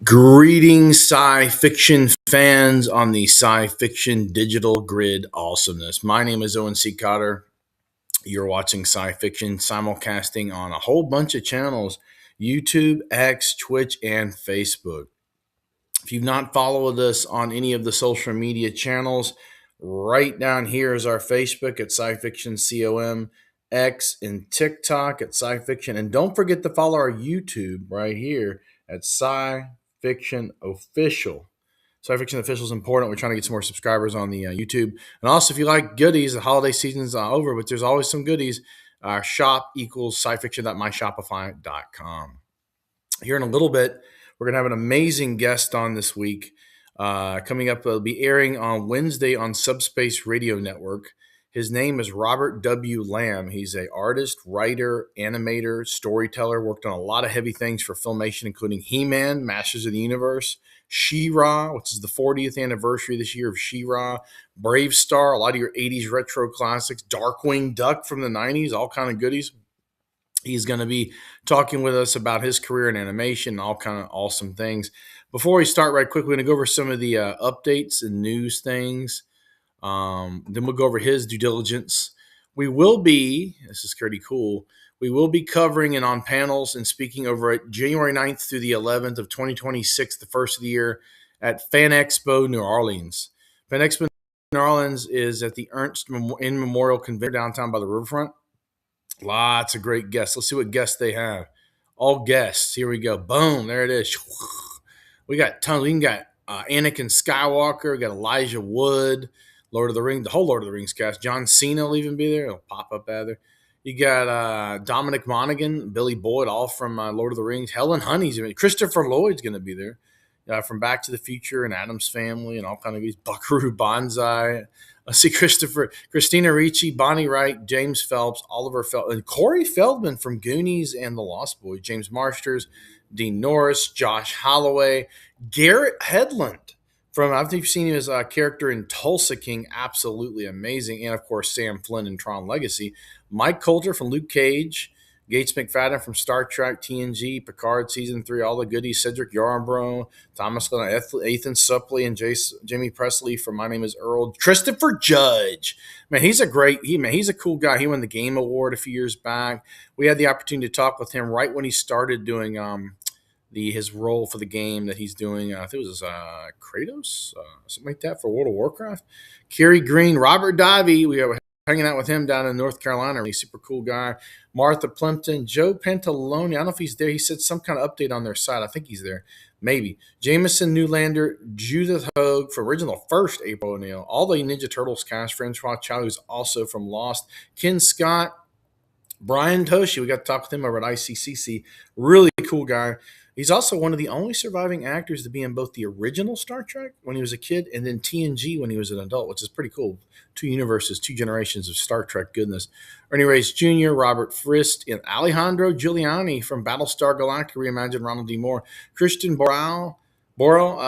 Greetings, sci-fiction fans on the sci-fiction digital grid awesomeness. My name is Owen C. Cotter. You're watching SciFiction simulcasting on a whole bunch of channels: YouTube, X, Twitch, and Facebook. If you've not followed us on any of the social media channels, right down here is our Facebook at SciFiction COM, X, and TikTok at SciFiction. And don't forget to follow our YouTube right here at SciFiction Official. SciFiction Official is important. We're trying to get some more subscribers on the YouTube. And also, if you like goodies, the holiday season's over, but there's always some goodies. Our shop equals scifiction.myshopify.com. Here in a little bit, we're going to have an amazing guest on this week. Coming up, it'll be airing on Wednesday on Subspace Radio Network. His name is Robert W. Lamb. He's an artist, writer, animator, storyteller, worked on a lot of heavy things for Filmation, including He-Man, Masters of the Universe, She-Ra, which is the 40th anniversary this year of She-Ra, BraveStarr, a lot of your 80s retro classics, DarkWing Duck from the 90s, all kind of goodies. He's going to be talking with us about his career in animation and all kind of awesome things. Before we start right quick, we're going to go over some of the updates and news things. Then we'll go over his due diligence. We will be, this is pretty cool, we will be covering and on panels and speaking over at January 9th through the 11th of 2026, the first of the year, at Fan Expo New Orleans. Fan Expo New Orleans is at the Ernst in Memorial Convention downtown by the riverfront. Lots of great guests. Let's see what guests they have. All guests. Here we go. Boom. There it is. We got tons. We got Anakin Skywalker. We got Elijah Wood, Lord of the Rings, the whole Lord of the Rings cast. John Cena will even be there. He'll pop up out there. You got Dominic Monaghan, Billy Boyd, all from Lord of the Rings. Helen Honey's. Christopher Lloyd's going to be there. From Back to the Future and Addams Family and all kind of these. Buckaroo Banzai. Let's see, Christina Ricci, Bonnie Wright, James Phelps, Oliver Phelps, and Corey Feldman from Goonies and The Lost Boys, James Marsters, Dean Norris, Josh Holloway, Garrett Hedlund from, I think you've seen his character in Tulsa King, absolutely amazing, and of course Sam Flynn in Tron Legacy, Mike Coulter from Luke Cage, Gates McFadden from Star Trek, TNG, Picard Season 3, all the goodies, Cedric Yarbrough, Thomas Glenn, Ethan Suplee, and Jamie Presley from My Name is Earl. Christopher Judge. Man, he's a cool guy. He won the Game Award a few years back. We had the opportunity to talk with him right when he started doing his role for the game that he's doing. I think it was Kratos, something like that, for World of Warcraft. Kerry Green, Robert Davey. We were hanging out with him down in North Carolina. He's a super cool guy. Martha Plimpton, Joe Pantalone. I don't know if he's there. He said some kind of update on their site. I think he's there. Maybe. Jameson Newlander, Judith Hogue for original first April O'Neil. All the Ninja Turtles cast. Francois Chow, who's also from Lost. Ken Scott. Brian Toshi. We got to talk with him over at ICCC. Really cool guy. He's also one of the only surviving actors to be in both the original Star Trek when he was a kid and then TNG when he was an adult, which is pretty cool. Two universes, two generations of Star Trek goodness. Ernie Reyes Jr., Robert Frist, and Alejandro Giuliani from Battlestar Galactica reimagined Ronald D. Moore. Christian Borau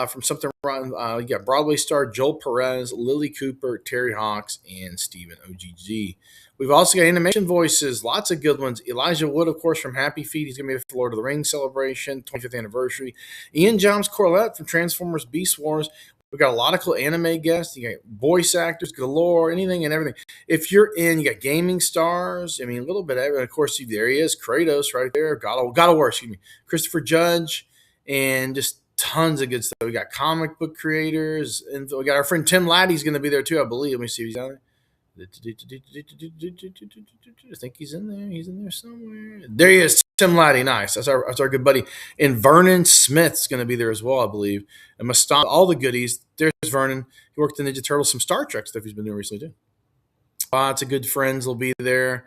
from Something Rotten. You got Broadway star Joel Perez, Lily Cooper, Terry Hawks, and Stephen OGG. We've also got animation voices, lots of good ones. Elijah Wood, of course, from Happy Feet. He's going to be there for the Lord of the Rings celebration, 25th anniversary. Ian Johns Corlett from Transformers Beast Wars. We've got a lot of cool anime guests. You got voice actors galore, anything and everything. If you're in, you got gaming stars. I mean, a little bit of everything. Of course, there he is, Kratos right there. God of War, Christopher Judge, and just tons of good stuff. We got comic book creators, and we got our friend Tim Laddie's going to be there too, I believe. Let me see if he's out there. I think he's in there. He's in there somewhere. There he is, Tim Laddie. Nice. That's our good buddy. And Vernon Smith's going to be there as well, I believe. And Mustafa, all the goodies. There's Vernon. He worked in Ninja Turtles, some Star Trek stuff he's been doing recently too. Lots of good friends will be there.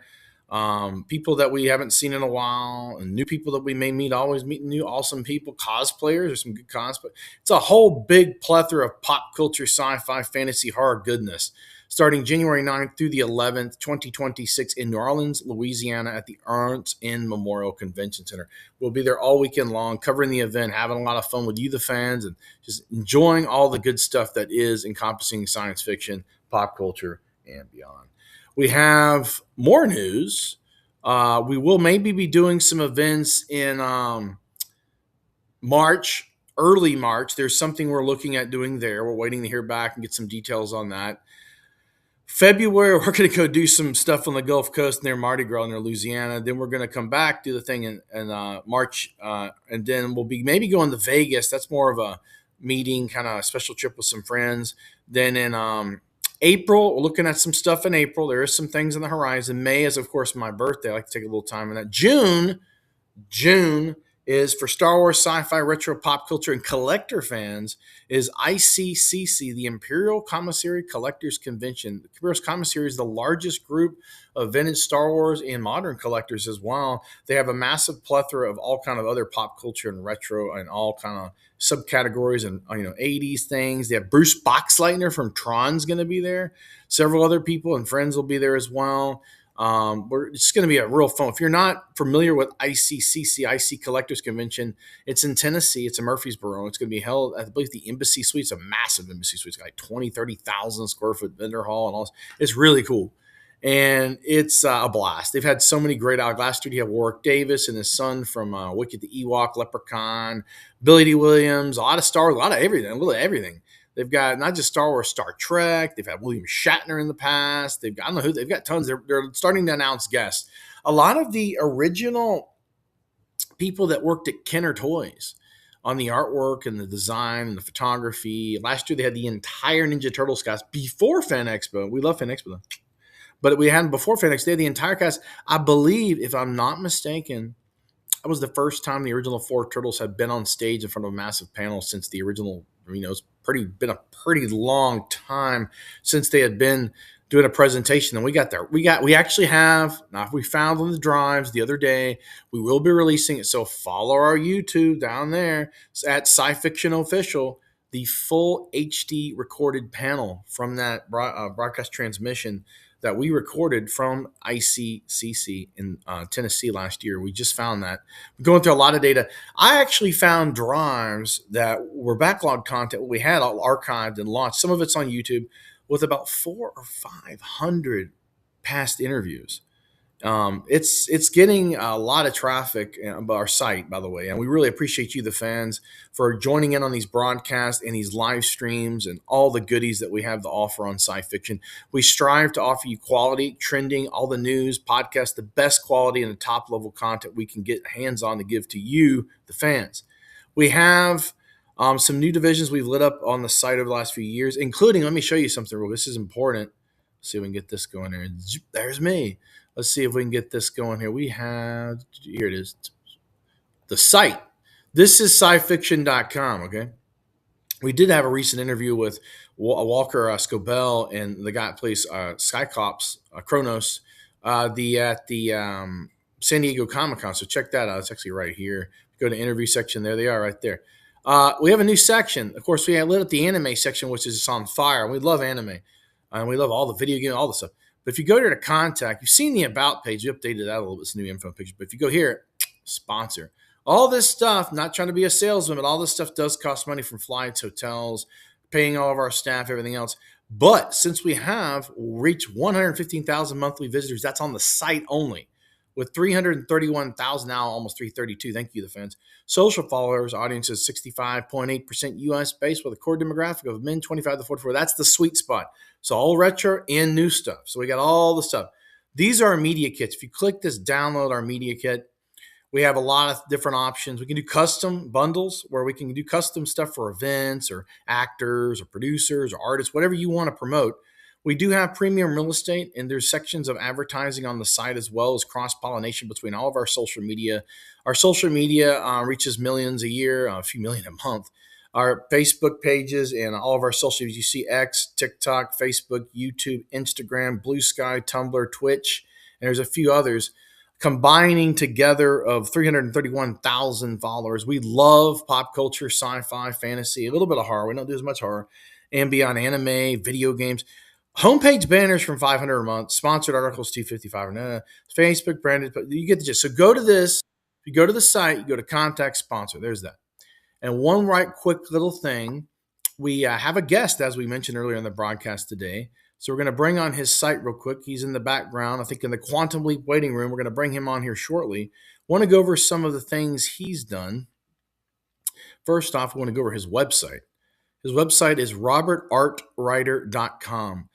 People that we haven't seen in a while, and new people that we may meet. Always meeting new awesome people. Cosplayers. There's some good cosplay. It's a whole big plethora of pop culture, sci-fi, fantasy, horror goodness. Starting January 9th through the 11th, 2026 in New Orleans, Louisiana at the Ernst in Memorial Convention Center. We'll be there all weekend long, covering the event, having a lot of fun with you, the fans, and just enjoying all the good stuff that is encompassing science fiction, pop culture, and beyond. We have more news. We will maybe be doing some events in March early March, there's something we're looking at doing there. We're waiting to hear back and get some details on that. February, we're going to go do some stuff on the Gulf Coast near Mardi Gras near Louisiana. Then we're going to come back, do the thing in March, and then we'll be maybe going to Vegas. That's more of a meeting, kind of a special trip with some friends. Then in April, we're looking at some stuff in April. There is some things on the horizon. May is, of course, my birthday. I like to take a little time in that. June is for Star Wars, sci-fi, retro, pop culture, and collector fans is ICCC, the Imperial Commissary Collectors Convention. The Imperial Commissary is the largest group of vintage Star Wars and modern collectors as well. They have a massive plethora of all kind of other pop culture and retro and all kind of subcategories and 80s things. They have Bruce Boxleitner from Tron's going to be there. Several other people and friends will be there as well. It's going to be a real fun. If you're not familiar with ICCC, IC Collectors Convention, it's in Tennessee. It's in Murfreesboro. It's going to be held, I believe, the Embassy Suite. It's a massive Embassy Suite. It's got like 20, 30,000 square foot vendor hall and all this. It's really cool. And it's a blast. They've had so many great out. Last year, you have Warwick Davis and his son from Wicked the Ewok, Leprechaun, Billy D. Williams, a lot of stars, a lot of everything, really everything. They've got not just Star Wars, Star Trek. They've had William Shatner in the past. They've got, I don't know who, they've got tons. They're starting to announce guests. A lot of the original people that worked at Kenner Toys on the artwork and the design and the photography. Last year, they had the entire Ninja Turtles cast before Fan Expo. We love Fan Expo, though. But we had before Fan Expo, they had the entire cast. I believe, if I'm not mistaken, that was the first time the original four Turtles had been on stage in front of a massive panel since the original, it's been a pretty long time since they had been doing a presentation. And we got there. We actually have, now we found on the drives the other day, we will be releasing it. So follow our YouTube down there. It's at SciFiction Official, the full HD recorded panel from that broadcast transmission that we recorded from ICCC in Tennessee last year. We just found that. We're going through a lot of data. I actually found drives that were backlog content we had all archived and launched. Some of it's on YouTube with about 400 or 500 past interviews. It's getting a lot of traffic on our site, by the way, and we really appreciate you, the fans, for joining in on these broadcasts and these live streams and all the goodies that we have to offer on SciFiction. We strive to offer you quality, trending, all the news, podcasts, the best quality and the top level content we can get hands on to give to you, the fans. We have some new divisions we've lit up on the site over the last few years, including, let me show you something real. This is important. Let's see if we can get this going there. There's me. Let's see if we can get this going here. Here it is, the site. This is SciFiction.com, okay? We did have a recent interview with Walker Scobell and the guy that plays Skycops, Kronos, at the San Diego Comic-Con. So check that out. It's actually right here. Go to interview section. There they are right there. We have a new section. Of course, we lit up the anime section, which is on fire. We love anime. And we love all the video games, all the stuff. But if you go there to contact, you've seen the about page. We updated that a little bit. It's new info picture. But if you go here, sponsor. All this stuff, not trying to be a salesman, but all this stuff does cost money, from flights, hotels, paying all of our staff, everything else. But since we have reached 115,000 monthly visitors, that's on the site only, with 331,000 now, almost 332. Thank you, the fans. Social followers, audience is 65.8% US based with a core demographic of men 25 to 44. That's the sweet spot. So all retro and new stuff. So we got all the stuff. These are our media kits. If you click this, download our media kit. We have a lot of different options. We can do custom bundles where we can do custom stuff for events or actors or producers or artists, whatever you want to promote. We do have premium real estate, and there's sections of advertising on the site, as well as cross-pollination between all of our social media. Our social media reaches millions a year, a few million a month. Our Facebook pages and all of our social, you see X, TikTok, Facebook, YouTube, Instagram, Blue Sky, Tumblr, Twitch, and there's a few others, combining together of 331,000 followers. We love pop culture, sci-fi, fantasy, a little bit of horror. We don't do as much horror. And beyond anime, video games. Homepage banners from $500 a month. Sponsored articles, $255. Facebook branded. But you get the gist. So go to this. If you go to the site, you go to contact sponsor. There's that. And one quick little thing. We have a guest, as we mentioned earlier in the broadcast today. So we're going to bring on his site real quick. He's in the background, I think in the Quantum Leap waiting room. We're going to bring him on here shortly. Want to go over some of the things he's done. First off, we want to go over his website. His website is robertartwriter.com.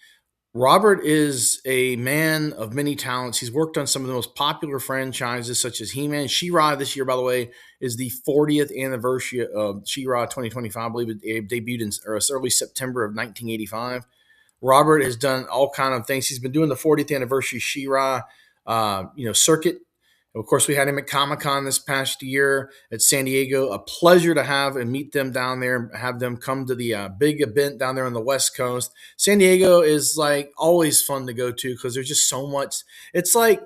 Robert is a man of many talents. He's worked on some of the most popular franchises, such as He-Man. She-Ra this year, by the way, is the 40th anniversary of She-Ra 2025. I believe it debuted in early September of 1985. Robert has done all kind of things. He's been doing the 40th anniversary She-Ra, circuit. Of course, we had him at Comic-Con this past year at San Diego. A pleasure to have and meet them down there, have them come to the big event down there on the West Coast. San Diego is like always fun to go to because there's just so much. It's like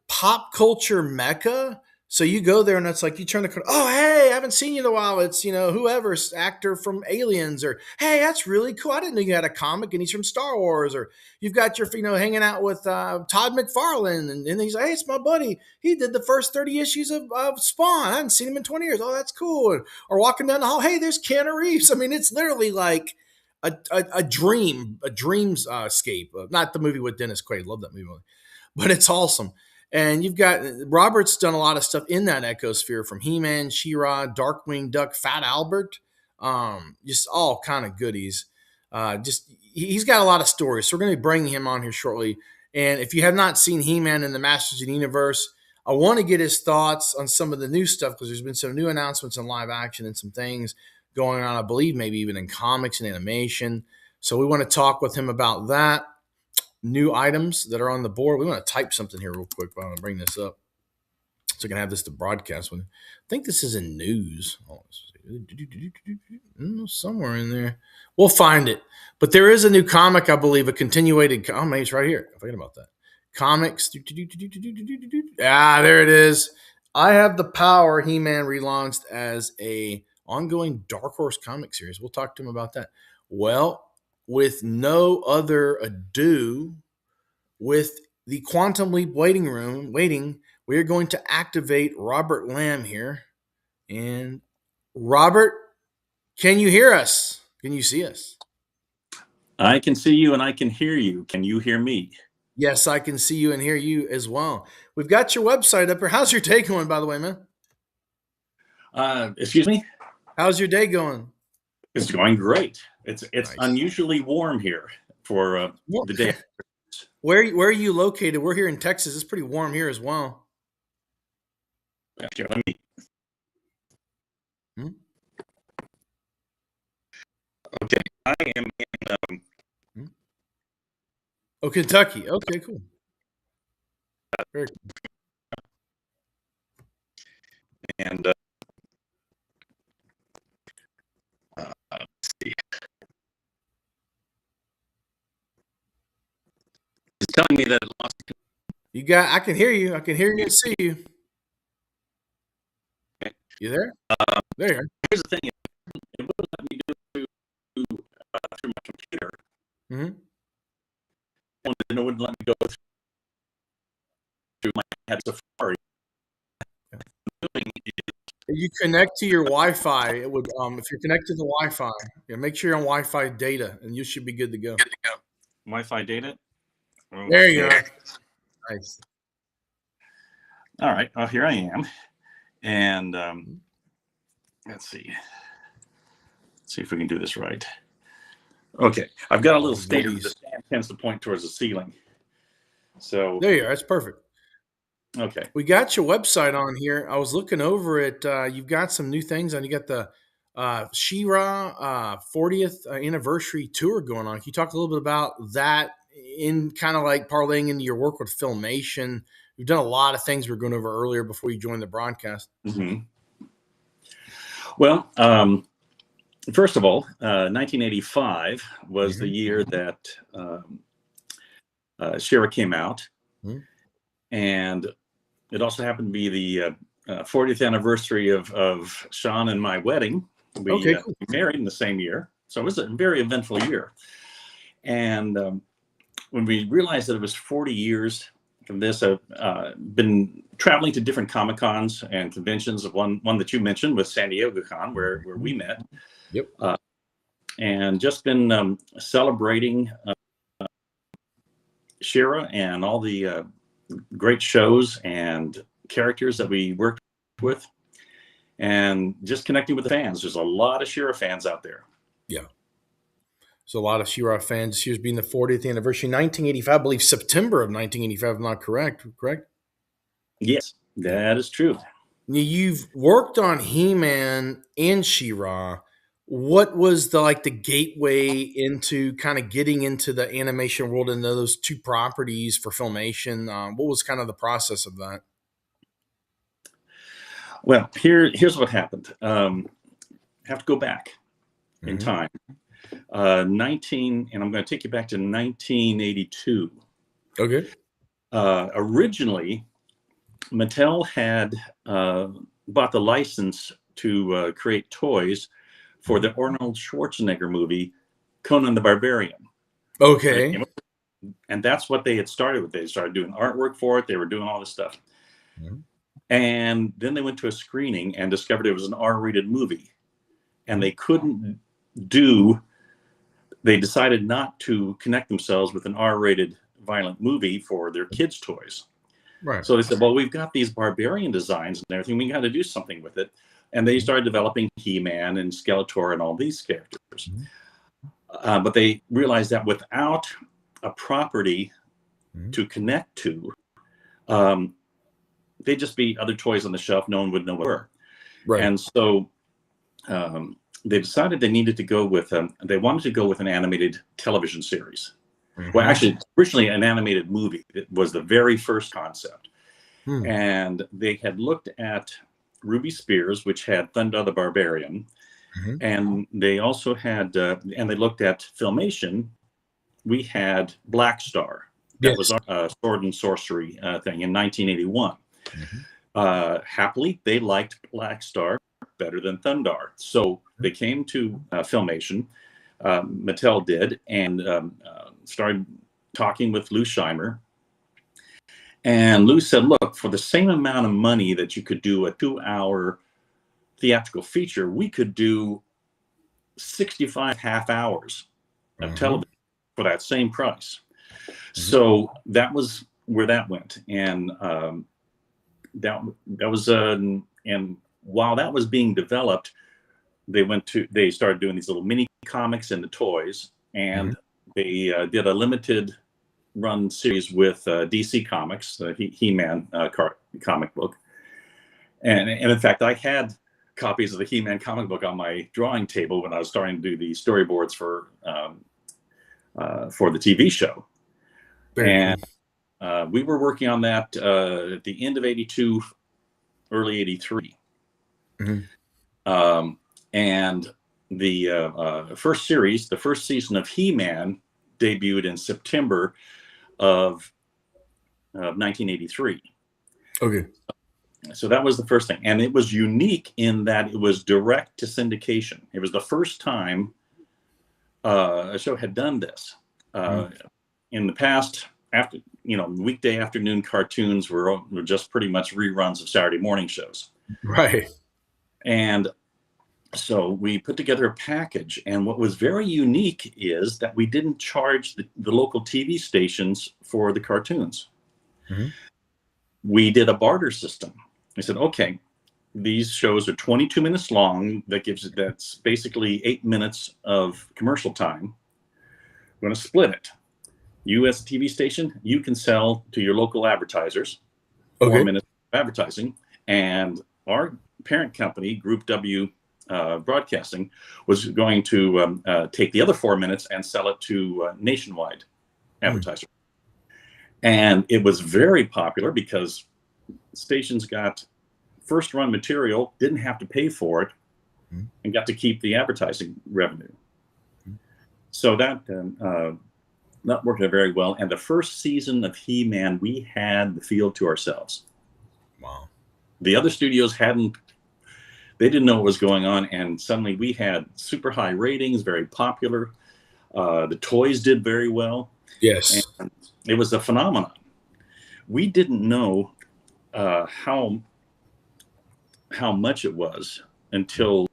pop culture mecca. So you go there and it's like you turn the corner. Oh, hey, I haven't seen you in a while. It's, whoever's actor from Aliens, or hey, that's really cool. I didn't know you had a comic and he's from Star Wars. Or you've got your, hanging out with Todd McFarlane, and he's like, hey, it's my buddy. He did the first 30 issues of Spawn. I hadn't seen him in 20 years. Oh, that's cool. Or walking down the hall, hey, there's Keanu Reeves. I mean, it's literally like a dream's escape. Not the movie with Dennis Quaid. Love that movie, but it's awesome. And you've got Robert's done a lot of stuff in that ecosphere, from He-Man, She-Ra, DarkWing Duck, Fat Albert, just all kind of goodies. He's got a lot of stories, so we're going to be bringing him on here shortly. And if you have not seen He-Man and the Masters of the Universe, I want to get his thoughts on some of the new stuff, because there's been some new announcements in live action and some things going on, I believe, maybe even in comics and animation. So we want to talk with him about that. New items that are on the board. We want to type something here real quick, but I'm going to bring this up so I can have this to broadcast with. I think this is in news. Somewhere in there. We'll find it. But there is a new comic, I believe, a continuated. Oh, maybe it's right here. I forget about that. Comics. There it is. I Have the Power. He-Man relaunched as a ongoing Dark Horse comic series. We'll talk to him about that. Well, with no other ado, with the Quantum Leap waiting, we are going to activate Robert Lamb here. And Robert, can you hear us? Can you see us? I can see you and I can hear you. Can you hear me? Yes, I can see you and hear you as well. We've got your website up here. How's your day going, by the way, man? Excuse me? How's your day going? It's going great. It's Nice. Unusually warm here for the day. Where are you located? We're here in Texas. It's pretty warm here as well. Actually, let me. Okay, I am in. Oh, Kentucky. Okay, cool. Very cool. And let's see. It's telling me that it lost. I can hear you. I can hear you and see you. Okay. You there? There you are. Here's the thing. It wouldn't let me go through my computer. Mm-hmm. It wouldn't let me go through my Safari. If you connect to your Wi-Fi, it would. If you're connected to Wi-Fi, make sure you're on Wi-Fi data, and you should be good to go. Wi-Fi data. Okay. There you are. Nice. All right. Well, here I am, and let's see. Let's see if we can do this right. Okay, I've got a little stand. The stand tends to point towards the ceiling. So there you are. That's perfect. Okay. We got your website on here. I was looking over it. You've got some new things on. You got the She-Ra 40th anniversary tour going on. Can you talk a little bit about that, in kind of like parlaying into your work with Filmation? You've done a lot of things we were going over earlier before you joined the broadcast. Mm-hmm. Well, first of all, 1985 was the year that She-Ra came out. Mm-hmm. And it also happened to be the 40th anniversary of Sean and my wedding. We cool. Married in the same year. So it was a very eventful year. And when we realized that it was 40 years from this, I've been traveling to different Comic-Cons and conventions. One that you mentioned was San Diego Con, where we met. Yep. And just been celebrating She-Ra and all the great shows and characters that we worked with. and just connecting with the fans. There's a lot of She-Ra fans out there. Yeah. So a lot of She-Ra fans. She was being the 40th anniversary, 1985, I believe September of 1985, if I'm not correct. Correct? Yes, that is true. You've worked on He-Man and She-Ra. What was the gateway into kind of getting into the animation world and those two properties for filmation? What was kind of the process of that? Well, here's what happened. Have to go back in time. 19, and I'm going to take you back to 1982. Okay. Originally, Mattel had bought the license to create toys for the Arnold Schwarzenegger movie, Conan the Barbarian. Okay. And that's what they had started with. They started doing artwork for it. They were doing all this stuff. And then they went to a screening and discovered it was an R-rated movie. And they decided not to connect themselves with an R-rated violent movie for their kids' toys. Right. So they said, well, we've got these barbarian designs and everything. We got to do something with it. And they started developing He-Man and Skeletor and all these characters. But they realized that without a property to connect to, they'd just be other toys on the shelf. No one would know what they were. Right. And so they decided they needed to go with, they wanted to go with an animated television series. Well, actually, originally an animated movie. It was the very first concept. And they had looked at Ruby Spears, which had Thunder the Barbarian. And they also had, and they looked at Filmation. We had BraveStarr. That was our sword and sorcery thing in 1981. Happily, they liked BraveStarr better than Thundar. So they came to Filmation. Mattel did, and started talking with Lou Scheimer. And Lou said, look, for the same amount of money that you could do a 2-hour theatrical feature, we could do 65 half hours of television for that same price. So that was where that went. And that was, and while that was being developed, they started doing these little mini comics and the toys, and they did a limited run series with DC Comics, the He-Man comic book. And in fact, I had copies of the He-Man comic book on my drawing table when I was starting to do the storyboards for the TV show. And we were working on that at the end of 82, early 83. And the first series, the first season of He-Man, debuted in September of 1983. Okay. So that was the first thing. And it was unique in that it was direct to syndication. It was the first time a show had done this. In the past, after weekday afternoon cartoons were just pretty much reruns of Saturday morning shows. Right. And so we put together a package, and what was very unique is that we didn't charge the local TV stations for the cartoons. We did a barter system. We said, okay, these shows are 22 minutes long. That's basically 8 minutes of commercial time. We're going to split it. You as a TV station, you can sell to your local advertisers 4 minutes of advertising, and our parent company, Group W Broadcasting, was going to take the other 4 minutes and sell it to nationwide advertisers. And it was very popular because stations got first run material, didn't have to pay for it, and got to keep the advertising revenue. So that worked out very well. And the first season of He-Man, we had the field to ourselves. Wow. The other studios they didn't know what was going on, and suddenly we had super high ratings, very popular. The toys did very well. Yes. And it was a phenomenon. We didn't know how much it was until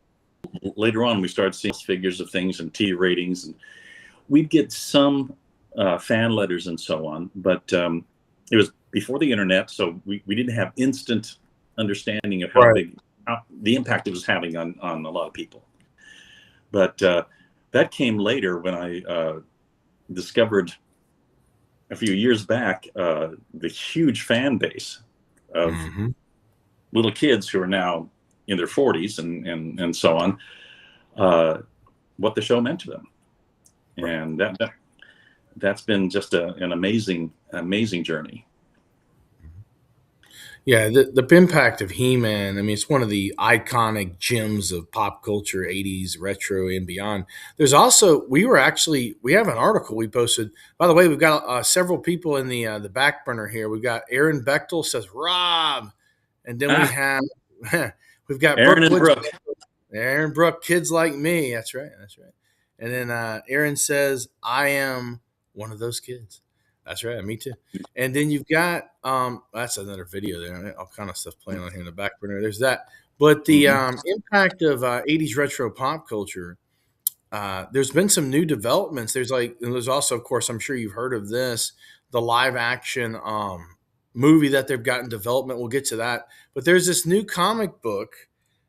later on we started seeing figures of things and T ratings, and we'd get some fan letters and so on, but it was before the internet, so we didn't have instant understanding of how big the impact it was having on a lot of people. But that came later when I discovered a few years back the huge fan base of little kids who are now in their 40s and so on, what the show meant to them. Right. And that's been just an amazing journey. Yeah, the impact of He-Man, I mean, it's one of the iconic gems of pop culture, 80s, retro, and beyond. There's also, we have an article we posted. By the way, we've got several people in the back burner here. We've got Aaron Bechtel says, Rob. And then we have, we've got Aaron and Brooke. Aaron Brooke, kids like me. That's right. And then Aaron says, I am one of those kids. That's right. Me too. And then you've got, that's another video there. All kind of stuff playing on here in the back burner. There's that. But the impact of 80s retro pop culture, there's been some new developments. There's also, of course, I'm sure you've heard of this, the live action movie that they've got in development. We'll get to that. But there's this new comic book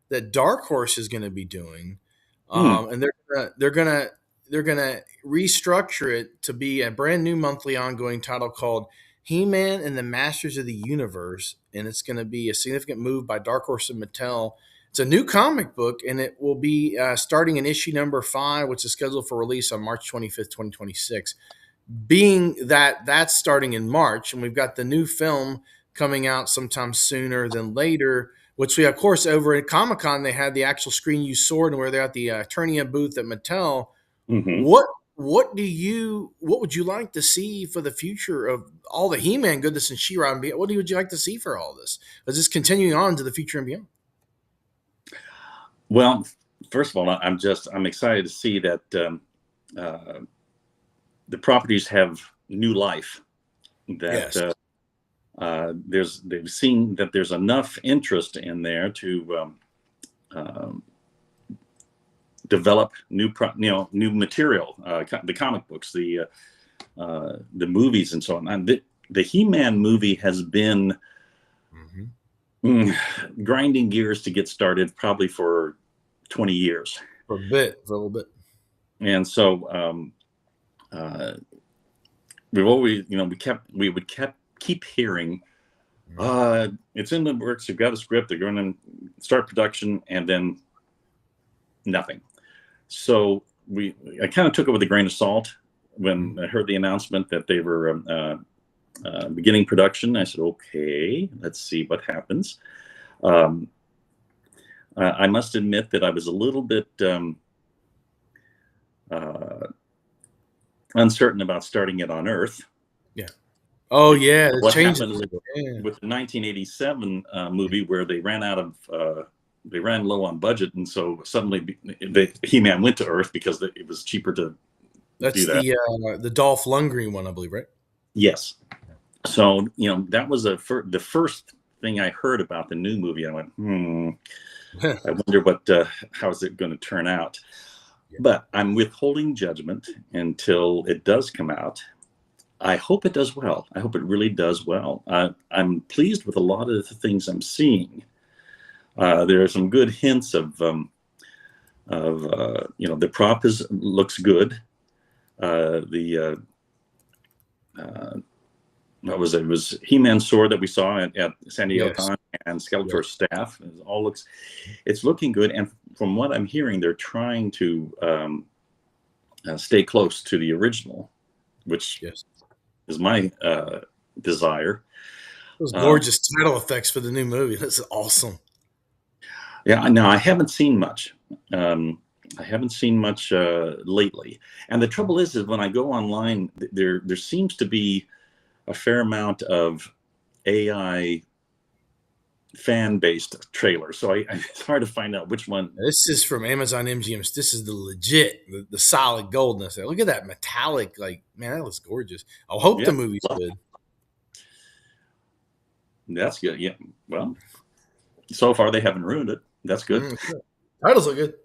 that Dark Horse is going to be doing. And they're gonna restructure it to be a brand new monthly ongoing title called He-Man and the Masters of the Universe, and it's going to be a significant move by Dark Horse and Mattel. It's a new comic book, and it will be starting in issue number 5, which is scheduled for release on March 25th, 2026. Being that that's starting in March, and we've got the new film coming out sometime sooner than later, which we, of course, over at Comic-Con, they had the actual screen use sword, and where they're at the Eternia booth at Mattel. What would you like to see for the future of all the He-Man goodness and She-Ra and beyond? What would you like to see for all this? Is this continuing on to the future and beyond? Well, first of all, I'm excited to see that the properties have new life. That yes. They've seen that there's enough interest in there to develop new material, the comic books, the movies, and so on. And the He-Man movie has been grinding gears to get started, probably for 20 years. For a little bit. And so we've always, we would keep hearing, it's in the works. They've got a script. They're going to start production, and then nothing. So I kind of took it with a grain of salt when I heard the announcement that they were beginning production. I said, okay, let's see what happens. I must admit that I was a little bit uncertain about starting it on Earth. Yeah. Oh yeah, what happened with the 1987 movie, where they ran low on budget, and so suddenly He-Man went to Earth because it was cheaper to do that. The Dolph Lundgren one, I believe, right? Yes. So that was the first thing I heard about the new movie. I went, I wonder how is it going to turn out? Yeah. But I'm withholding judgment until it does come out. I hope it does well. I hope it really does well. I'm pleased with a lot of the things I'm seeing. There are some good hints of the prop looks good. What was it? It was He-Man's sword that we saw at San Diego Con, and Skeletor's staff. It's looking good, and from what I'm hearing, they're trying to stay close to the original, which is my desire. Those gorgeous title effects for the new movie. That's awesome. Yeah, no, I haven't seen much. Lately. And the trouble is when I go online, there seems to be a fair amount of AI fan-based trailers. So it's hard to find out which one. This is from Amazon MGM. This is the legit, the solid goldness. Look at that metallic, man, that looks gorgeous. I hope the movie's good. That's good. Yeah. Well, so far they haven't ruined it. That's good. Titles are good.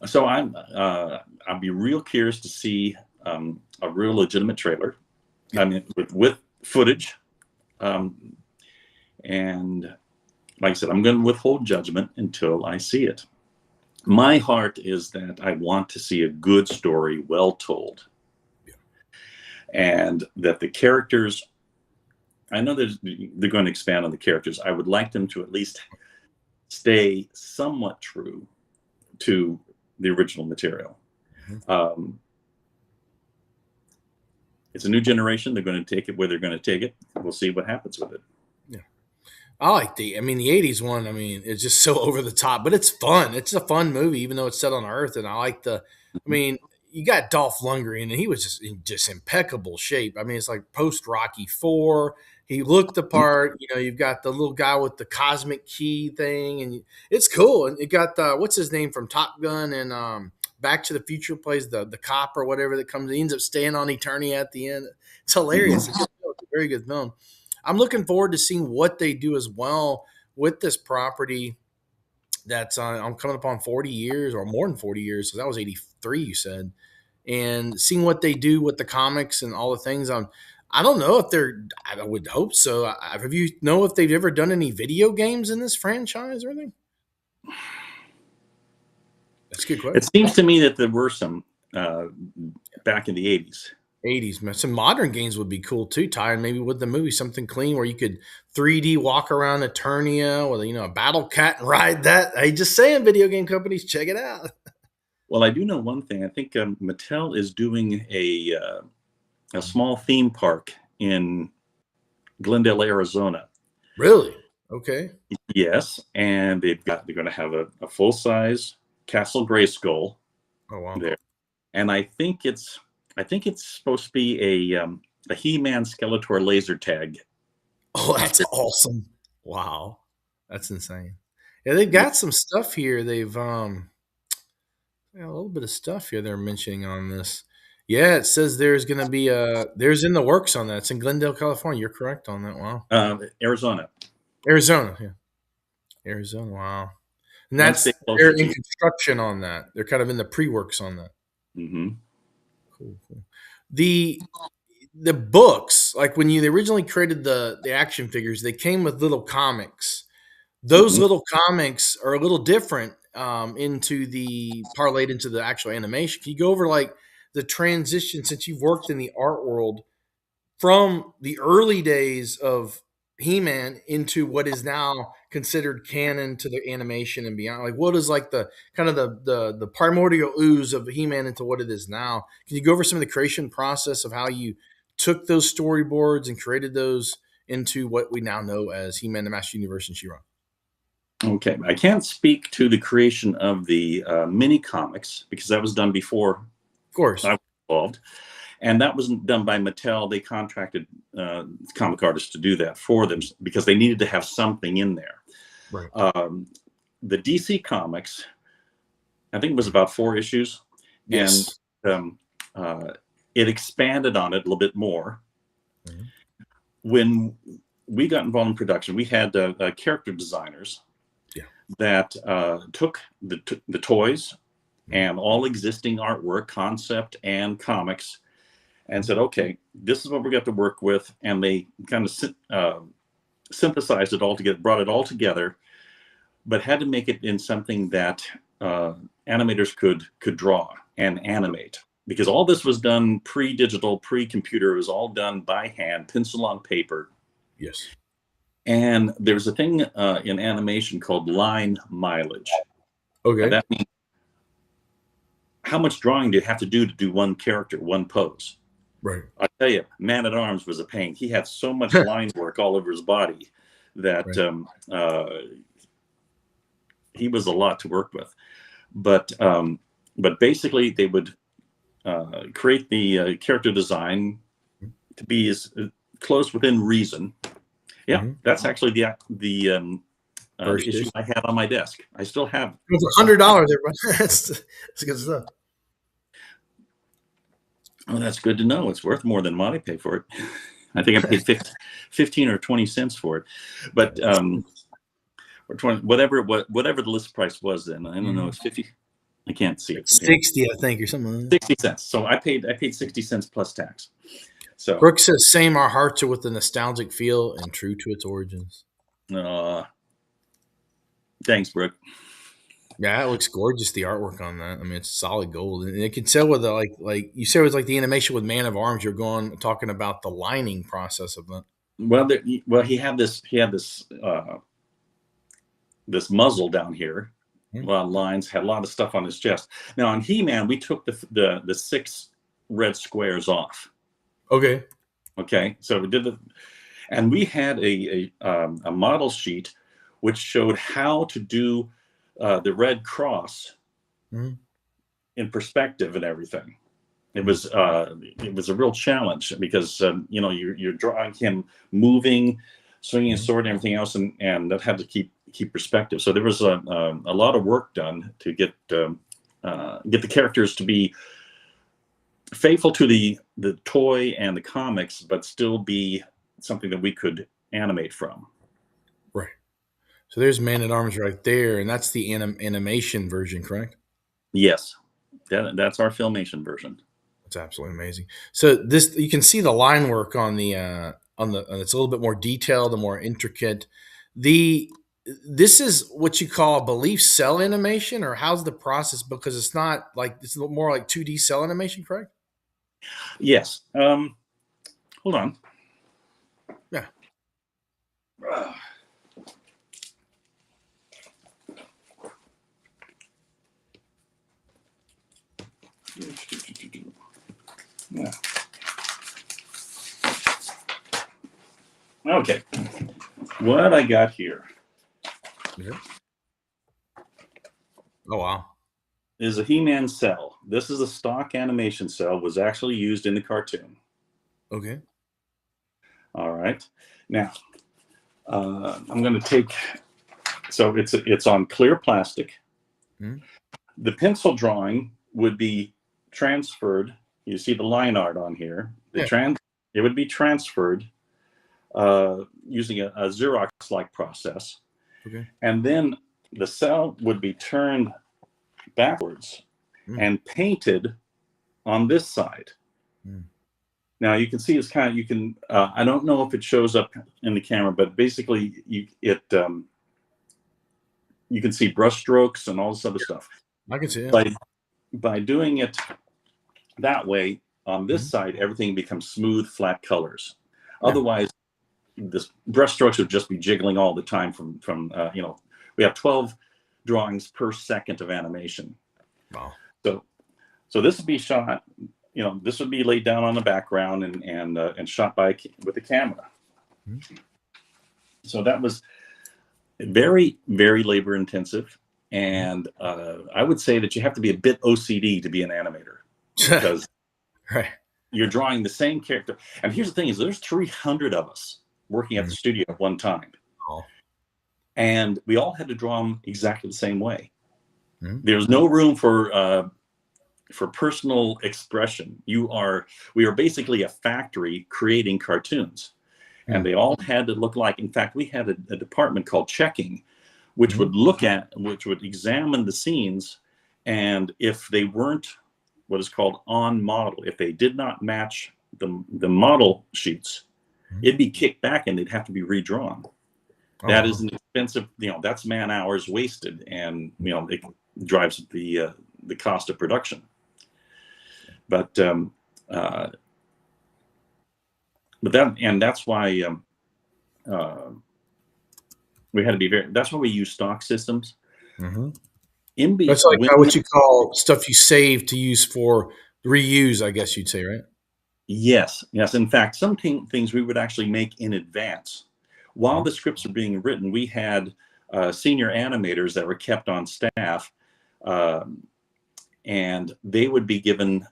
So I'll be real curious to see a real legitimate trailer. I mean, with footage, and like I said, I'm going to withhold judgment until I see it. My heart is that I want to see a good story, well told, and that the characters. I know they're going to expand on the characters. I would like them to at least stay somewhat true to the original material. It's a new generation. They're going to take it where they're going to take it. We'll see what happens with it. Yeah. I like the 80s one. I mean, it's just so over the top, but it's fun. It's a fun movie, even though it's set on Earth. And I like you got Dolph Lundgren, and he was just in impeccable shape. I mean, it's like post Rocky IV. He looked the part. You've got the little guy with the cosmic key thing, and it's cool. And you got what's his name from Top Gun and Back to the Future plays the cop or whatever that comes. He ends up staying on eternity at the end. It's hilarious. It's a very good film. I'm looking forward to seeing what they do as well with this property that's I'm coming up on 40 years or more than 40 years. So that was 83, you said. And seeing what they do with the comics and all the things. I don't know if I would hope so. Have you know if they've ever done any video games in this franchise or anything? That's a good question. It seems to me that there were some back in the 80s. 80s. Some modern games would be cool too, Ty, and maybe with the movie, something clean where you could 3D walk around Eternia with a battle cat and ride that. I just saying, video game companies, check it out. Well, I do know one thing. I think Mattel is doing a small theme park in Glendale, Arizona. Really? Okay. Yes, and they're going to have a full-size Castle Grayskull. Oh wow! There, and I think it's supposed to be a He-Man Skeletor laser tag. Oh, that's awesome! Wow, that's insane. Yeah, they've got some stuff here. They've a little bit of stuff here they're mentioning on this. Yeah, it says there's going to be there's in the works on that. It's in Glendale, California. You're correct on that. Wow. Arizona. Yeah. Arizona. Wow. And they're in construction on that. They're kind of in the pre-works on that. Mm-hmm. Cool. The books, like when they originally created the action figures, they came with little comics. Those little comics are a little different parlayed into the actual animation. Can you go over like the transition since you've worked in the art world from the early days of He-Man into what is now considered canon to the animation and beyond? Like what is like the kind of the primordial ooze of He-Man into what it is now? Can you go over some of the creation process of how you took those storyboards and created those into what we now know as He-Man, the Master Universe, and She-Ra? Okay, I can't speak to the creation of the mini comics because that was done before. Of course, I was involved. And that wasn't done by Mattel. They contracted comic artists to do that for them because they needed to have something in there. Right. The DC Comics, I think it was about 4 issues. Yes. And it expanded on it a little bit more. Mm-hmm. When we got involved in production, we had character designers that took the toys and all existing artwork, concept, and comics, and said, okay, this is what we got to work with. And they kind of synthesized it all together, brought it all together, but had to make it in something that animators could draw and animate. Because all this was done pre-digital, pre-computer. It was all done by hand, pencil on paper. Yes. And there's a thing in animation called line mileage. Okay. And that means how much drawing do you have to do one character, one pose? Right. I tell you, Man-at-Arms was a pain. He had so much line work all over his body that he was a lot to work with. But basically, they would create the character design to be as close within reason. Yeah, that's actually the issue I had on my desk. I still have. It's $100. That's good stuff. Well, that's good to know. It's worth more than what I pay for it. I think I paid 15 or 20 cents for it, but or 20, whatever the list price was then. I don't know. It's 50. I can't see it. 60, I think, or something. 60 cents. So I paid 60 cents plus tax. So Brooke says, "Same. Our hearts are with a nostalgic feel and true to its origins." Thanks, Brooke. Yeah, it looks gorgeous. The artwork on that. I mean, it's solid gold, and you can tell with the like you said, with like the animation with Man of Arms. You're talking about the lining process of that. Well, he had this this muzzle down here. A lot of lines, had a lot of stuff on his chest. Now on He-Man, we took the 6 red squares off. Okay. Okay, so we did and we had a model sheet which showed how to do the red cross in perspective and everything. It was a real challenge because you're drawing him moving, swinging his sword, and everything else, and that had to keep perspective. So there was a lot of work done to get the characters to be faithful to the toy and the comics, but still be something that we could animate from. Right. So there's Man at Arms right there, and that's the animation version, correct? Yes, that's our Filmation version. It's absolutely amazing. So this, you can see the line work on the it's a little bit more detailed and more intricate. This is what you call a belief cell animation, or how's the process? Because it's not like, it's more like 2D cell animation, correct? Yes. Hold on. Yeah. Yeah. Okay. What I got here. Yeah. Oh, wow. Is a He-Man cell. This is a stock animation cell, was actually used in the cartoon. Okay. All right. Now, I'm going to take, so it's on clear plastic. The pencil drawing would be transferred. You see the line art on here. It would be transferred using a Xerox-like process. Okay. And then the cell would be turned backwards and painted on this side. Now you can see it's kind of, you can, I don't know if it shows up in the camera, but basically you can see brush strokes and all this other stuff. I can see it. By doing it that way, on this side, everything becomes smooth, flat colors. Otherwise, this brush strokes would just be jiggling all the time from we have 12 drawings per second of animation. Wow. So this would be shot, this would be laid down on the background and shot with a camera. So that was very, very labor intensive. And I would say that you have to be a bit OCD to be an animator, because you're drawing the same character. And here's the thing: is there's 300 of us working at the studio at one time, and we all had to draw them exactly the same way. There's no room for personal expression. We are basically a factory creating cartoons, and they all had to look like. In fact, we had a department called checking, which would examine the scenes, and if they weren't what is called on model, if they did not match the model sheets, it'd be kicked back and they'd have to be redrawn. That is an expensive, that's man hours wasted, and it drives the cost of production. But that's why we had to be that's why we use stock systems. That's like what you call stuff you save to use for reuse, I guess you'd say, right? Yes. In fact, some things we would actually make in advance. While the scripts are being written, we had senior animators that were kept on staff, and they would be given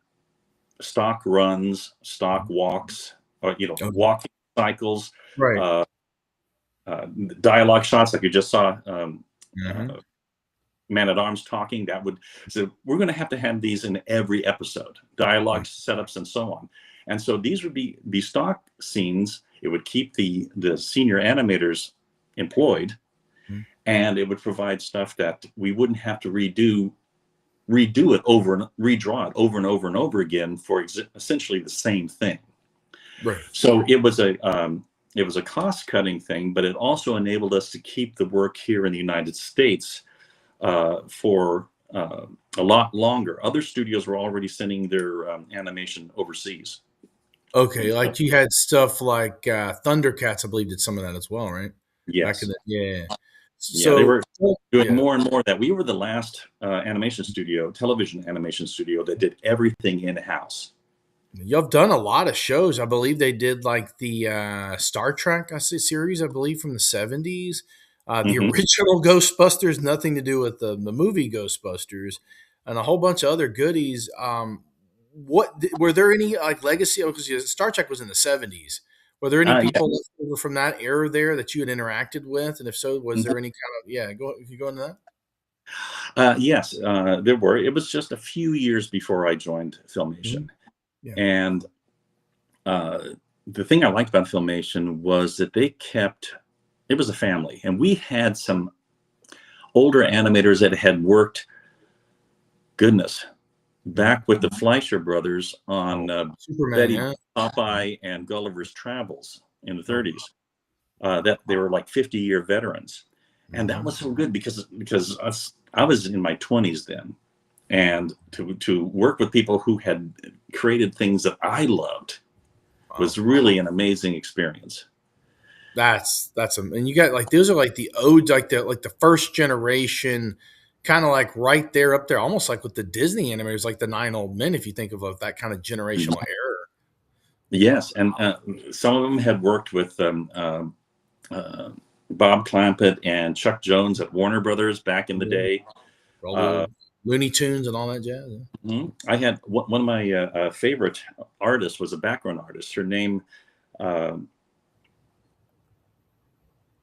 stock runs, stock walks, or walking cycles, dialogue shots like you just saw. Man at Arms talking, so we're going to have these in every episode, dialogue setups and so on. And so these would be stock scenes. It would keep the senior animators employed, and it would provide stuff that we wouldn't have to redo it over and redraw it over and over and over again for essentially the same thing. So it was a cost-cutting thing, but it also enabled us to keep the work here in the United States for a lot longer. Other studios were already sending their animation overseas. Okay, like you had stuff like Thundercats, I believe, did some of that as well, right? Yes. Yeah. Yeah, they were doing yeah. more and more of that. We were the last animation studio, television animation studio, that did everything in-house. You've done a lot of shows. I believe they did like the Star Trek series, I believe, from the 70s. The original Ghostbusters, nothing to do with the movie Ghostbusters, and a whole bunch of other goodies. What were there any like legacy? Because Star Trek was in the 70s. Were there any people left over from that era there that you had interacted with? And if so, was there any kind of if you go into that? Yes, there were. It was just a few years before I joined Filmation. Yeah. And the thing I liked about Filmation was that it was a family. And we had some older animators that had worked, back with the Fleischer brothers on Superman, Popeye, and Gulliver's Travels in the 30s. That they were like 50-year veterans. And that was so good because I was in my 20s then. And to work with people who had created things that I loved was really an amazing experience. And you got like those are like the odes, like the first generation, kind of like right there up there, almost like with the Disney animators, like the 9 Old Men, if you think of that kind of generational era. Yes, and some of them had worked with Bob Clampett and Chuck Jones at Warner Brothers back in the day. Looney Tunes and all that jazz. I had one of my favorite artists was a background artist. Her name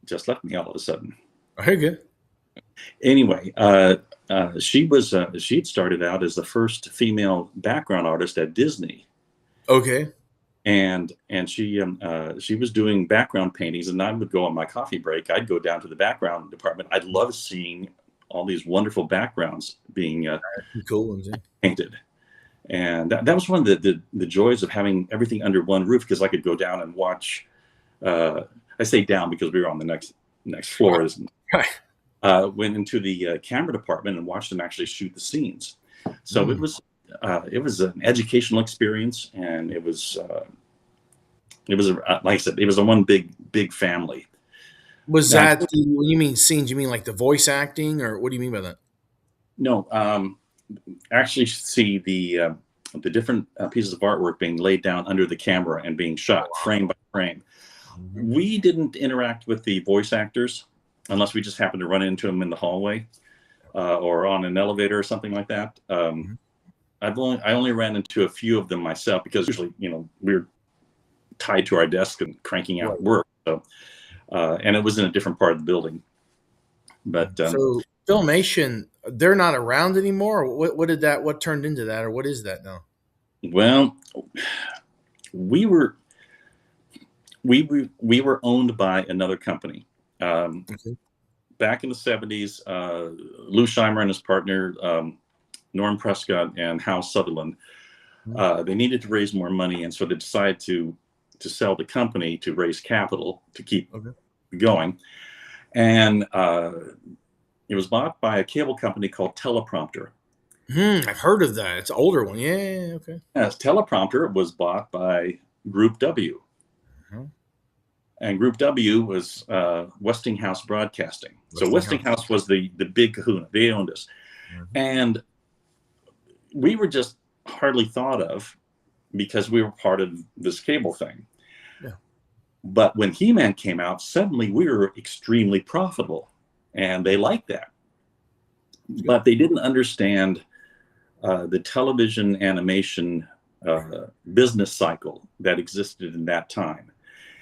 just left me all of a sudden. Very good. Anyway, she'd started out as the first female background artist at Disney. Okay. And she was doing background paintings, and I would go on my coffee break. I'd go down to the background department. I'd love seeing all these wonderful backgrounds being cool painted. And that was one of the joys of having everything under one roof, because I could go down and watch. I say down because we were on the next floors. Right. Went into the camera department and watched them actually shoot the scenes. So it was an educational experience, and it was like I said, it was a one big family. Was that when you mean scenes? You mean like the voice acting, or what do you mean by that? No, actually see the different pieces of artwork being laid down under the camera and being shot frame by frame. We didn't interact with the voice actors unless we just happened to run into them in the hallway or on an elevator or something like that. I only ran into a few of them myself, because usually, we're tied to our desk and cranking out work. So, and it was in a different part of the building. But so Filmation, they're not around anymore. What turned into that, or what is that now? Well, we were owned by another company. Back in the 70s, Lou Scheimer and his partner, Norm Prescott and Hal Sutherland, they needed to raise more money, and so they decided to sell the company to raise capital to keep going. And it was bought by a cable company called Teleprompter. I've heard of that. It's an older one. Yeah, okay. Yes, Teleprompter was bought by Group W. And Group W was Westinghouse Broadcasting. So Westinghouse was the big kahuna. They owned us. And we were just hardly thought of because we were part of this cable thing. Yeah. But when He-Man came out, suddenly we were extremely profitable. And they liked that. But they didn't understand the television animation business cycle that existed in that time.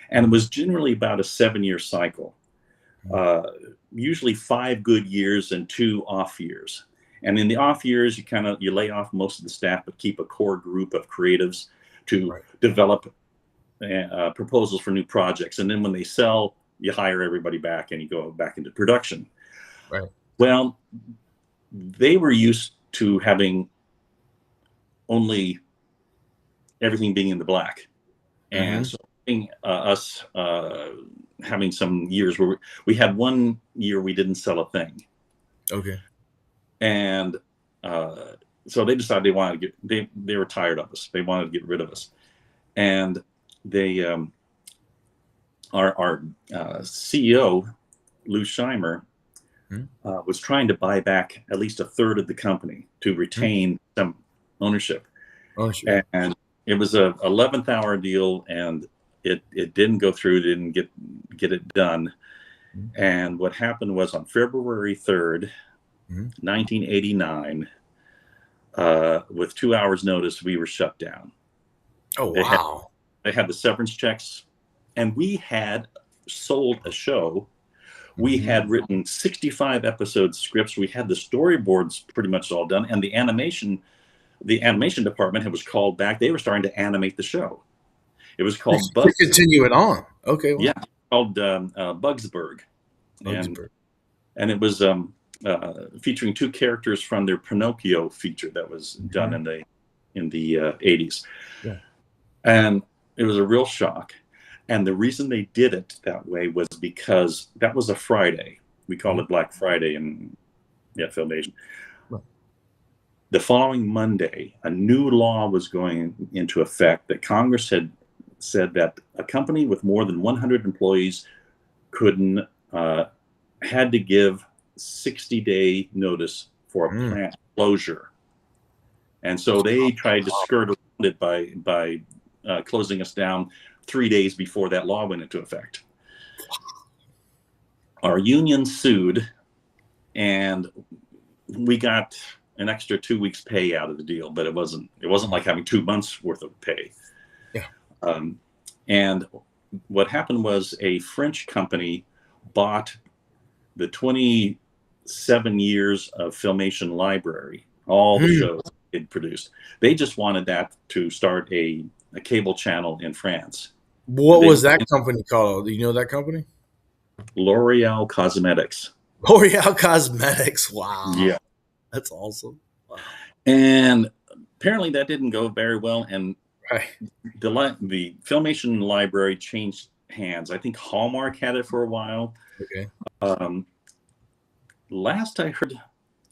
And it was generally about a 7-year cycle, usually 5 good years and 2 off years. And in the off years, you lay off most of the staff, but keep a core group of creatives to develop proposals for new projects. And then when they sell, you hire everybody back and you go back into production. Right. Well, they were used to having only everything being in the black. And so us having some years where we had 1 year we didn't sell a thing. Okay. And so they decided they were tired of us. They wanted to get rid of us. And they, our CEO, Lou Scheimer, was trying to buy back at least a third of the company to retain some ownership. And it was a 11th hour deal, and it didn't go through, didn't get it done. And what happened was on February 3rd, 1989, with 2 hours notice, we were shut down. Oh, wow. They had the severance checks, and we had sold a show. We had written 65 episode scripts. We had the storyboards pretty much all done, and the animation department was called back. They were starting to animate the show. It was called Bugs. Continue it on. Okay. Well. Yeah, called Bugsburg. And it was featuring 2 characters from their Pinocchio feature that was done in the 80s. Yeah. And it was a real shock. And the reason they did it that way was because that was a Friday. We called it Black Friday in Filmation. Right. The following Monday, a new law was going into effect that Congress had said that a company with more than 100 employees had to give 60-day notice for a plant closure. And so they tried to skirt around it by closing us down 3 days before that law went into effect. Our union sued, and we got an extra 2 weeks pay out of the deal, but it wasn't like having 2 months worth of pay. Yeah. And what happened was a French company bought the 27 years of Filmation library, all the shows it produced. They just wanted that to start a cable channel in France. What was that company called? Do you know that company? L'Oreal Cosmetics. L'Oreal Cosmetics. Wow. Yeah. That's awesome. Wow. And apparently that didn't go very well. And the Filmation library changed hands. I think Hallmark had it for a while. Okay. Last I heard,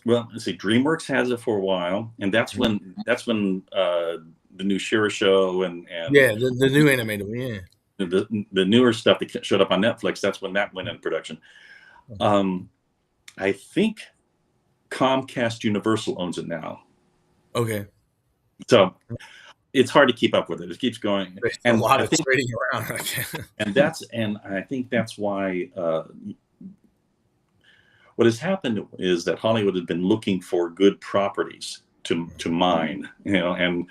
well, let's see, DreamWorks has it for a while, and that's when the new Shira show and the new animated, the newer stuff that showed up on Netflix. That's when that went into production. I think Comcast Universal owns it now. Okay. So it's hard to keep up with it. It keeps going, and a lot of trading around. and I think that's why what has happened is that Hollywood has been looking for good properties to mine, and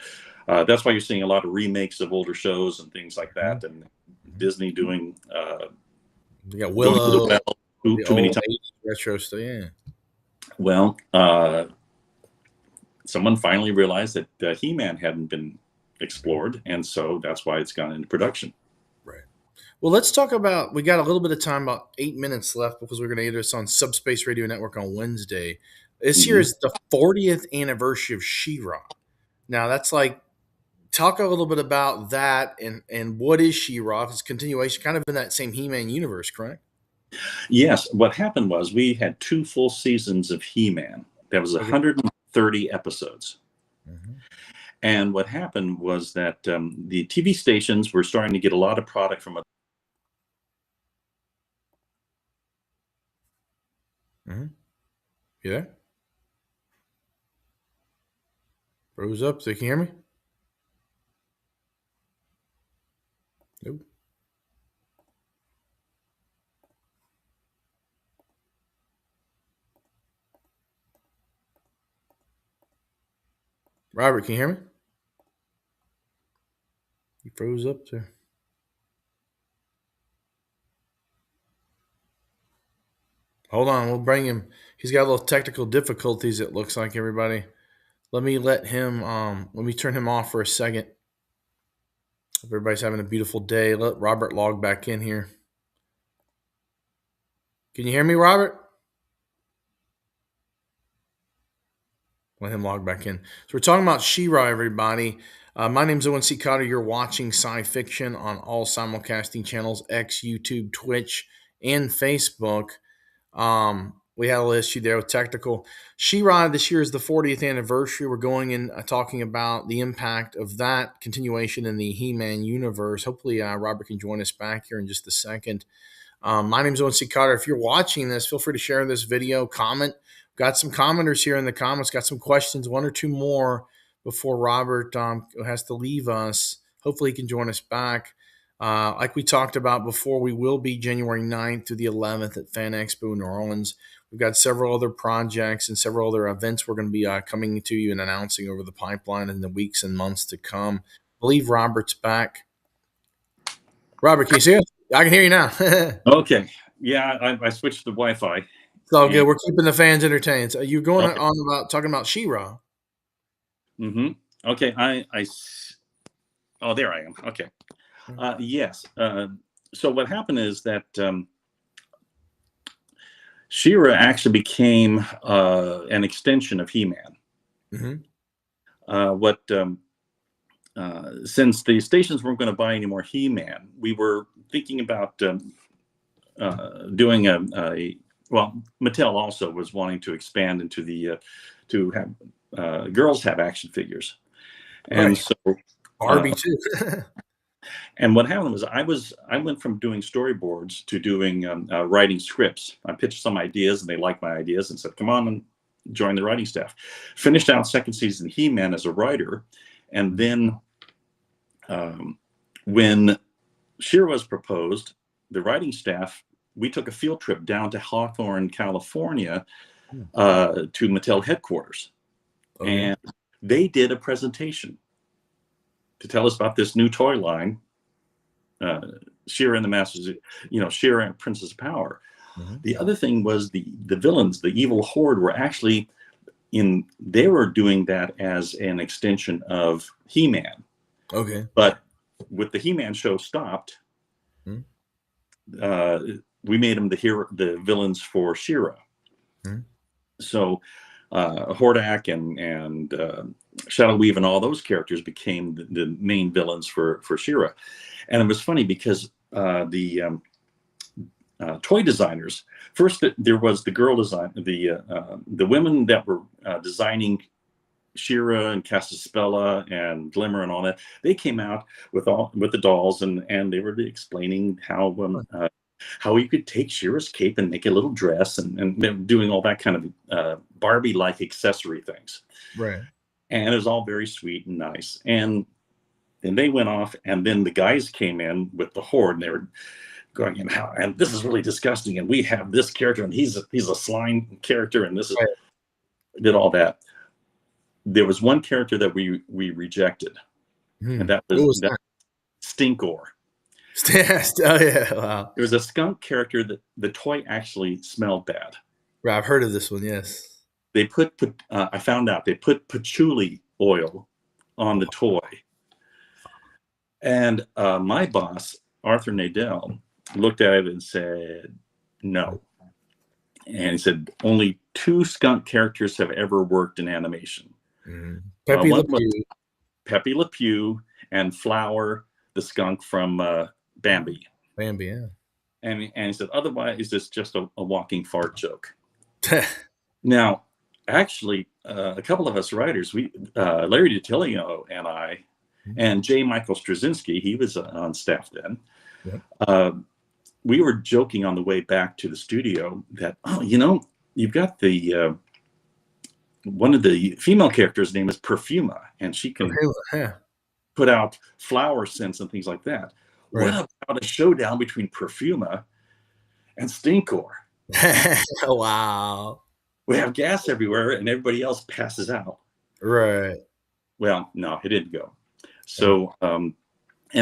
that's why you're seeing a lot of remakes of older shows and things like that, and Disney doing you got Willow, too many times. Retro stuff, yeah. Well, someone finally realized that He-Man hadn't been explored, and so that's why it's gone into production. Right. Well, let's talk about, we got a little bit of time, about 8 minutes left, because we're going to get this on Subspace Radio Network on Wednesday. This year is the 40th anniversary of She-Ra. Now, that's like, talk a little bit about that and what is She-Ra? It's continuation, kind of in that same He-Man universe, correct? Yes. What happened was we had 2 full seasons of He-Man. That was 130 episodes. And what happened was that the TV stations were starting to get a lot of product from Yeah. Froze up. So you can hear me? Nope. Robert, can you hear me? He froze up there. Hold on, we'll bring him. He's got a little technical difficulties, it looks like, everybody. Let me let me turn him off for a second. Hope everybody's having a beautiful day. Let Robert log back in here. Can you hear me, Robert? Let him log back in. So we're talking about She-Ra, everybody. My name's Owen C. Cotter. You're watching SciFiction on all simulcasting channels, X, YouTube, Twitch, and Facebook. We had a little issue there with technical. She-Ra, this year is the 40th anniversary. We're going in talking about the impact of that continuation in the He-Man universe. Hopefully, Robert can join us back here in just a second. My name is Owen C. Cotter. If you're watching this, feel free to share this video, comment. Got some commenters here in the comments, got some questions, one or two more before Robert has to leave us. Hopefully he can join us back. Like we talked about before, we will be January 9th through the 11th at Fan Expo New Orleans. We've got several other projects and several other events we're going to be coming to you and announcing over the pipeline in the weeks and months to come. I believe Robert's back. Robert, can you see us? I can hear you now. Okay. Yeah, I switched to Wi-Fi. It's all good. We're keeping the fans entertained. So you're going on about talking about She-Ra. Okay. Oh, there I am. Okay. Yes. So what happened is that She-Ra actually became an extension of He-Man. Since the stations weren't going to buy any more He-Man, we were thinking about doing well, Mattel also was wanting to expand into the to have girls have action figures, and so Barbie too. And what happened was I went from doing storyboards to doing writing scripts. I pitched some ideas, and they liked my ideas and said, "Come on and join the writing staff." Finished out second season He-Man as a writer, and then when She-Ra was proposed, the writing staff, we took a field trip down to Hawthorne, California, to Mattel headquarters. And they did a presentation to tell us about this new toy line, She-Ra and the Masters, She-Ra and Princess of Power. The other thing was the villains, the evil horde, were actually they were doing that as an extension of He-Man. But with the He-Man show stopped, we made them the villains for She-Ra. So Hordak and Shadowweave and all those characters became the main villains for She-Ra. And it was funny because the toy designers, first there was the girl design, the women that were designing She-Ra and Castaspella and Glimmer and all that. They came out with the dolls and they were explaining how you could take She-Ra's cape and make a little dress and they're doing all that kind of Barbie-like accessory things. Right. And it was all very sweet and nice. And then they went off, and then the guys came in with the horde, and they were going in, and this is really disgusting, and we have this character, and he's a slime character, and this is did all that. There was one character that we rejected, and that was Stinkor. Oh yeah, wow. It was a skunk character that the toy actually smelled bad. Right, I've heard of this one. Yes. They I found out they put patchouli oil on the toy. And my boss, Arthur Nadell, looked at it and said, no. And he said, only 2 skunk characters have ever worked in animation. Pepe Le Pew. Pepe Le Pew and Flower, the skunk from Bambi. Bambi, yeah. And he said, otherwise, it's just a walking fart joke. Now, actually, a couple of us writers, Larry DiTilio and I, and J. Michael Straczynski, he was on staff then. We were joking on the way back to the studio that, you've got the one of the female characters' name is Perfuma, and she can put out flower scents and things like that. Right. What about a showdown between Perfuma and Stinkor? Wow. We have gas everywhere, and everybody else passes out. Right. Well, no, it didn't go. So, and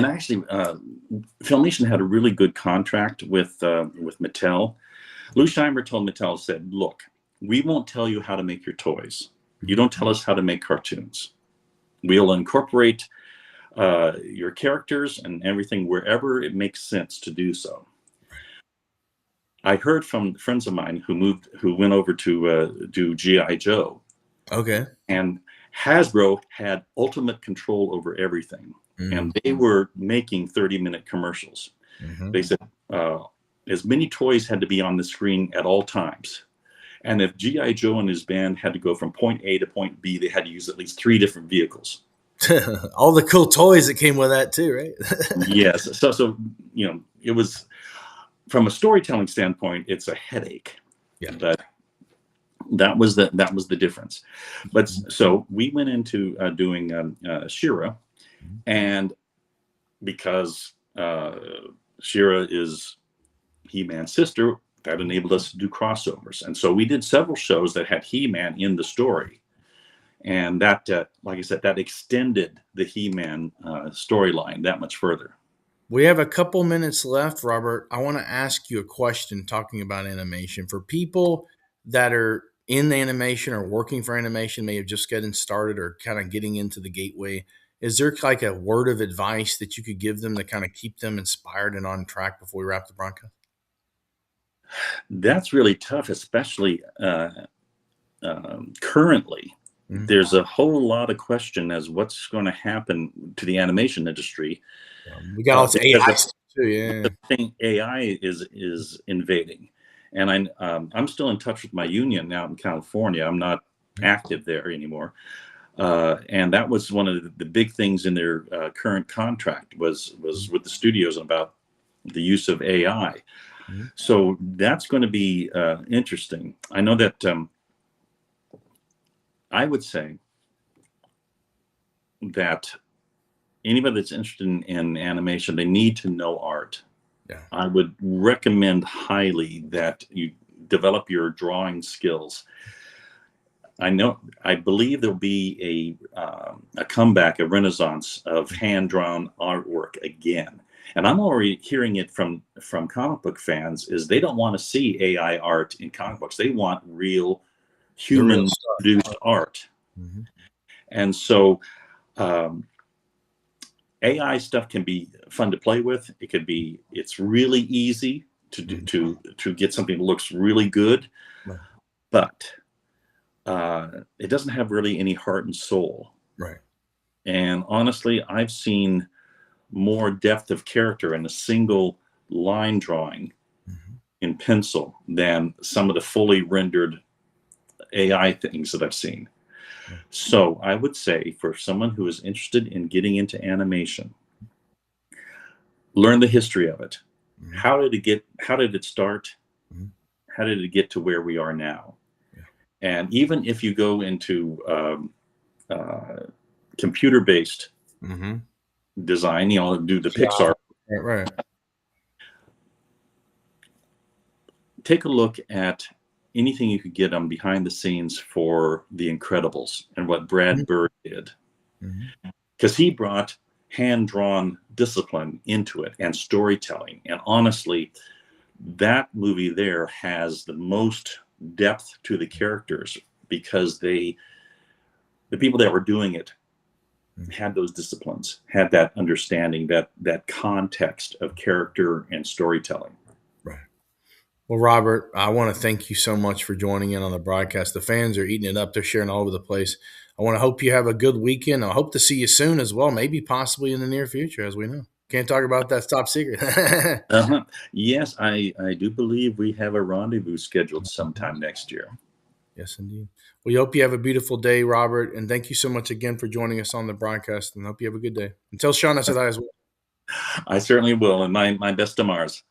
actually, Filmation had a really good contract with Mattel. Lou Scheimer told Mattel, said, look, we won't tell you how to make your toys. You don't tell us how to make cartoons. We'll incorporate your characters and everything wherever it makes sense to do so. I heard from friends of mine who went over to do G.I. Joe, Okay. And Hasbro had ultimate control over everything. And they were making 30-minute commercials. They said as many toys had to be on the screen at all times. And if G.I. Joe and his band had to go from point A to point B, they had to use at least 3 different vehicles. All the cool toys that came with that too, right? Yes. So it was, from a storytelling standpoint, it's a headache. Yeah. But that was the difference. But so we went into doing She-Ra, and because She-Ra is He-Man's sister, that enabled us to do crossovers. And so we did several shows that had He-Man in the story. And that, like I said, that extended the He-Man storyline that much further. We have a couple minutes left, Robert. I want to ask you a question talking about animation. For people that are in animation or working for animation, may have just getting started or kind of getting into the gateway, is there like a word of advice that you could give them to kind of keep them inspired and on track before we wrap the broadcast? That's really tough, especially currently. There's a whole lot of question as what's going to happen to the animation industry. We got lots of AI stuff too. Yeah, the thing AI is invading, and I'm still in touch with my union out in California. I'm not active there anymore, and that was one of the big things in their current contract was with the studios about the use of AI. So that's going to be interesting. I know that I would say that anybody that's interested in animation, they need to know art. Yeah. I would recommend highly that you develop your drawing skills. I believe there'll be a comeback, a renaissance of hand-drawn artwork again. And I'm already hearing it from comic book fans is they don't want to see AI art in comic books. They want real human-produced art. And so AI stuff can be fun to play with. It's really easy to do, to get something that looks really good, but it doesn't have really any heart and soul. Right. And honestly, I've seen more depth of character in a single line drawing in pencil than some of the fully rendered AI things that I've seen. So I would say for someone who is interested in getting into animation, learn the history of it. How did it start? How did it get to where we are now? And even if you go into computer-based design, do the Pixar. Right. Take a look at anything you could get on behind the scenes for The Incredibles and what Brad Bird did. Because he brought hand-drawn discipline into it and storytelling. And honestly, that movie there has the most depth to the characters because the people that were doing it had those disciplines, had that understanding, that context of character and storytelling. Right. Well, Robert, I want to thank you so much for joining in on the broadcast. The fans are eating it up. They're sharing all over the place. I want to hope you have a good weekend. I hope to see you soon as well, maybe possibly in the near future, as we know. Can't talk about that top secret. Yes, I do believe we have a rendezvous scheduled sometime next year. Yes, indeed. We hope you have a beautiful day, Robert. And thank you so much again for joining us on the broadcast. And hope you have a good day. And tell Sean I said hi as well. I certainly will. And my best to Mars.